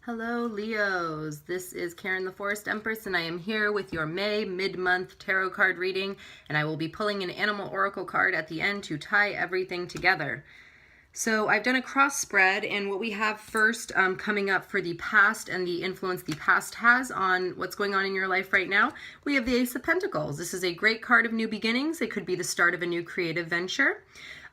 Hello, Leos. This is Karen the Forest Empress, and I am here with your May mid-month tarot card reading, and I will be pulling an animal oracle card at the end to tie everything together. So I've done a cross spread, and what we have first coming up for the past and the influence the past has on what's going on in your life right now, we have the Ace of Pentacles. This is a great card of new beginnings. It could be the start of a new creative venture.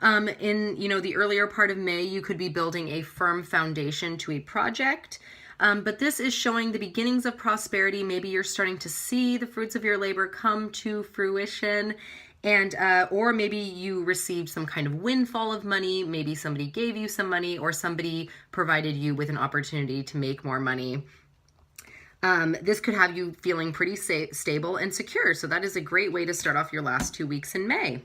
In the earlier part of May, you could be building a firm foundation to a project. But this is showing the beginnings of prosperity. Maybe you're starting to see the fruits of your labor come to fruition, and or maybe you received some kind of windfall of money. Maybe somebody gave you some money, or somebody provided you with an opportunity to make more money. This could have you feeling pretty stable and secure. So that is a great way to start off your last 2 weeks in May.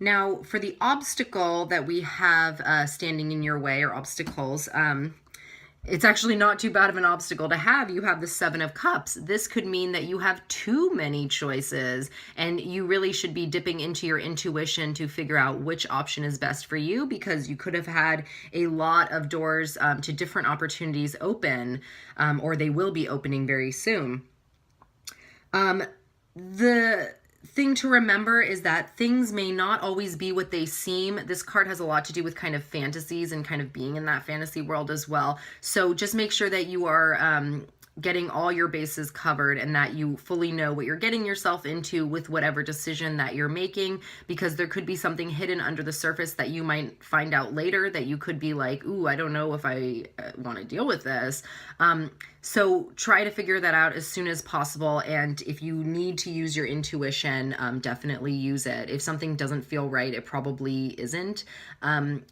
Now, for the obstacle that we have standing in your way, or obstacles, it's actually not too bad of an obstacle to have. You have the Seven of Cups. This could mean that you have too many choices, and you really should be dipping into your intuition to figure out which option is best for you, because you could have had a lot of doors to different opportunities open, or they will be opening very soon. The thing to remember is that things may not always be what they seem. This card has a lot to do with kind of fantasies and kind of being in that fantasy world as well. So just make sure that you are getting all your bases covered, and that you fully know what you're getting yourself into with whatever decision that you're making, because there could be something hidden under the surface that you might find out later that you could be like, ooh, I don't know if I want to deal with this. So try to figure that out as soon as possible. And if you need to use your intuition, definitely use it. If something doesn't feel right, it probably isn't.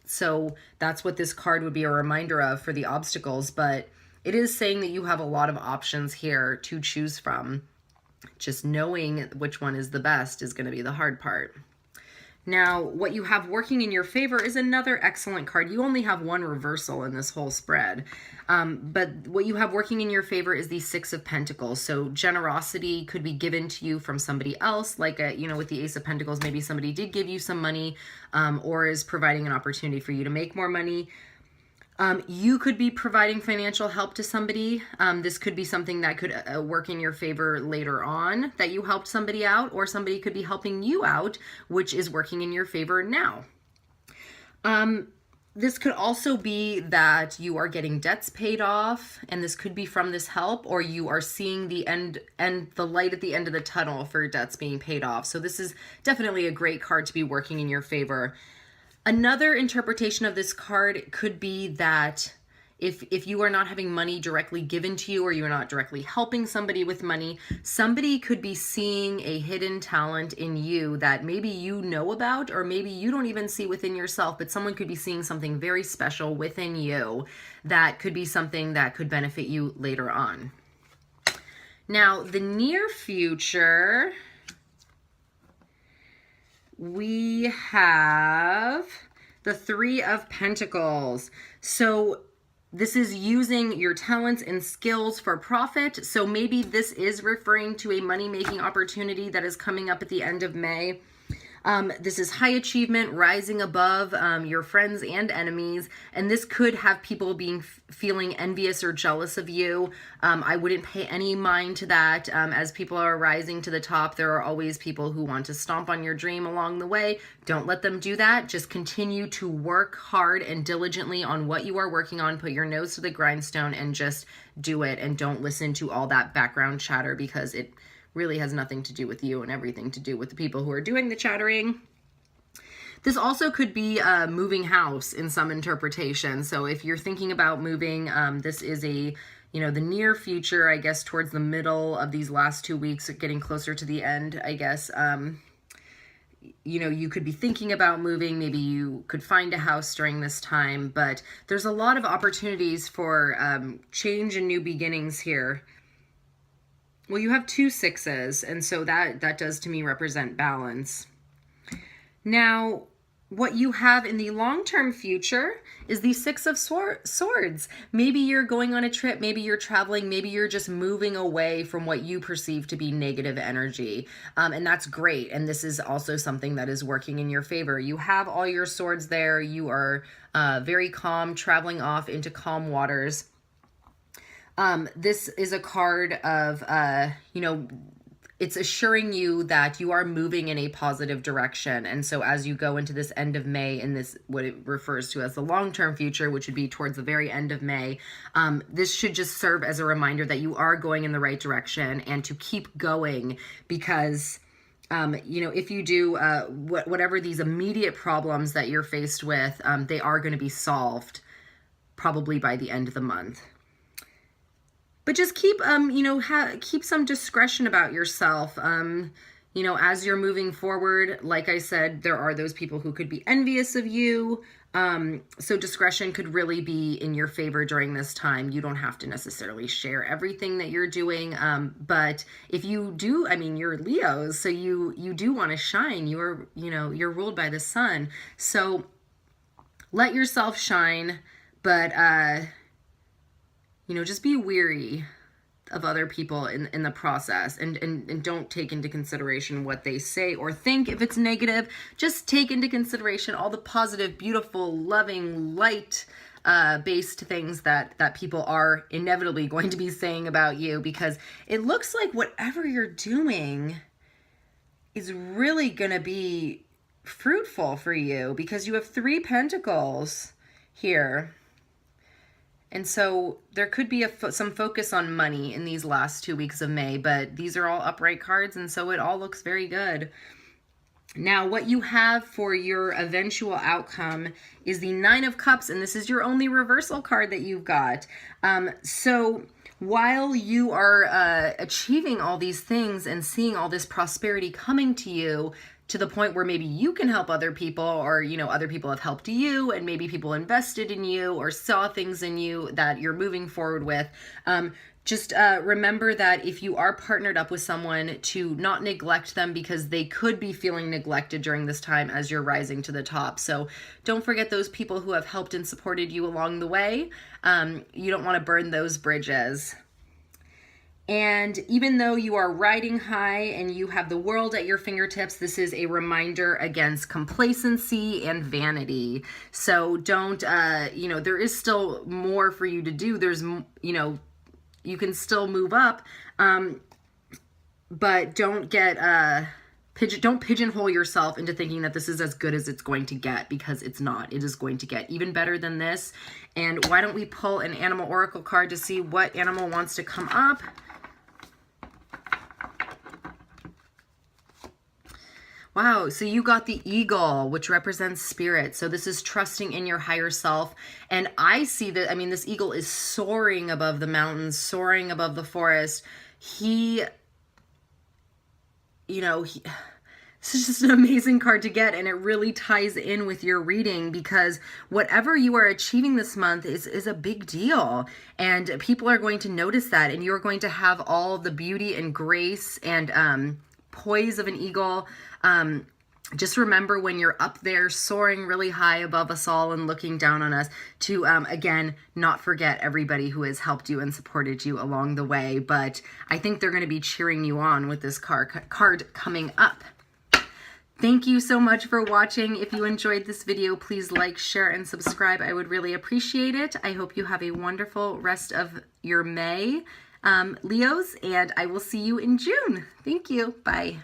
So that's what this card would be a reminder of for the obstacles. But it is saying that you have a lot of options here to choose from. Just knowing which one is the best is going to be the hard part. Now, what you have working in your favor is another excellent card. You only have one reversal in this whole spread. But what you have working in your favor is the Six of Pentacles. So generosity could be given to you from somebody else, like with the Ace of Pentacles, maybe somebody did give you some money, or is providing an opportunity for you to make more money. You could be providing financial help to somebody. This could be something that could work in your favor later on, that you helped somebody out, or somebody could be helping you out, which is working in your favor now. This could also be that you are getting debts paid off, and this could be from this help, or you are seeing the end and the light at the end of the tunnel for debts being paid off. So this is definitely a great card to be working in your favor. Another interpretation of this card could be that if you are not having money directly given to you, or you're not directly helping somebody with money, somebody could be seeing a hidden talent in you that maybe you know about, or maybe you don't even see within yourself, but someone could be seeing something very special within you that could be something that could benefit you later on. Now, the near future, we have the Three of Pentacles. So this is using your talents and skills for profit. So maybe this is referring to a money-making opportunity that is coming up at the end of May. This is high achievement, rising above your friends and enemies, and this could have people feeling envious or jealous of you. I wouldn't pay any mind to that. As people are rising to the top, there are always people who want to stomp on your dream along the way. Don't let them do that. Just continue to work hard and diligently on what you are working on. Put your nose to the grindstone and just do it, and don't listen to all that background chatter, because it really has nothing to do with you and everything to do with the people who are doing the chattering. This also could be moving house in some interpretation. So if you're thinking about moving, this is the near future, I guess, towards the middle of these last 2 weeks, getting closer to the end, I guess. You could be thinking about moving. Maybe you could find a house during this time, but there's a lot of opportunities for change and new beginnings here. Well, you have 2 sixes, and so that does to me represent balance. Now, what you have in the long-term future is the Six of Swords. Maybe you're going on a trip, maybe you're traveling, maybe you're just moving away from what you perceive to be negative energy. And that's great. And this is also something that is working in your favor. You have all your swords there. You are very calm, traveling off into calm waters. This is a card of, you know, it's assuring you that you are moving in a positive direction. And so as you go into this end of May, in this, what it refers to as the long-term future, which would be towards the very end of May, this should just serve as a reminder that you are going in the right direction and to keep going, because you know, if you do whatever these immediate problems that you're faced with, they are going to be solved probably by the end of the month. But just keep, you know, keep some discretion about yourself. You know, as you're moving forward, like I said, there are those people who could be envious of you. So discretion could really be in your favor during this time. You don't have to necessarily share everything that you're doing. But if you do, I mean, you're Leos, so you do want to shine. You're, you know, you're ruled by the sun. So let yourself shine, but, you know, just be weary of other people in the process, and don't take into consideration what they say or think. If it's negative, just take into consideration all the positive, beautiful, loving, light based things that people are inevitably going to be saying about you, because it looks like whatever you're doing is really going to be fruitful for you, because you have 3 pentacles here. And so there could be some focus on money in these last 2 weeks of May, but these are all upright cards, and so it all looks very good. Now, what you have for your eventual outcome is the 9 of Cups, and this is your only reversal card that you've got. So while you are achieving all these things and seeing all this prosperity coming to you, to the point where maybe you can help other people, or, you know, other people have helped you, and maybe people invested in you or saw things in you that you're moving forward with. Just remember that if you are partnered up with someone, to not neglect them, because they could be feeling neglected during this time as you're rising to the top. So don't forget those people who have helped and supported you along the way. You don't want to burn those bridges. And even though you are riding high and you have the world at your fingertips, this is a reminder against complacency and vanity. So don't, you know, there is still more for you to do. There's, you know, you can still move up, but don't get, don't pigeonhole yourself into thinking that this is as good as it's going to get, because it's not. It is going to get even better than this. And why don't we pull an animal oracle card to see what animal wants to come up? Wow, so you got the eagle, which represents spirit. So this is trusting in your higher self. And I see that, I mean, this eagle is soaring above the mountains, soaring above the forest. He, you know, this is just an amazing card to get, and it really ties in with your reading, because whatever you are achieving this month is a big deal, and people are going to notice that, and you're going to have all the beauty and grace and poise of an eagle. Just remember, when you're up there soaring really high above us all and looking down on us, to again, not forget everybody who has helped you and supported you along the way. But I think they're going to be cheering you on with this card coming up. Thank you so much for watching. If you enjoyed this video, please like, share, and subscribe. I would really appreciate it. I hope you have a wonderful rest of your May, Leos, and I will see you in June. Thank you. Bye.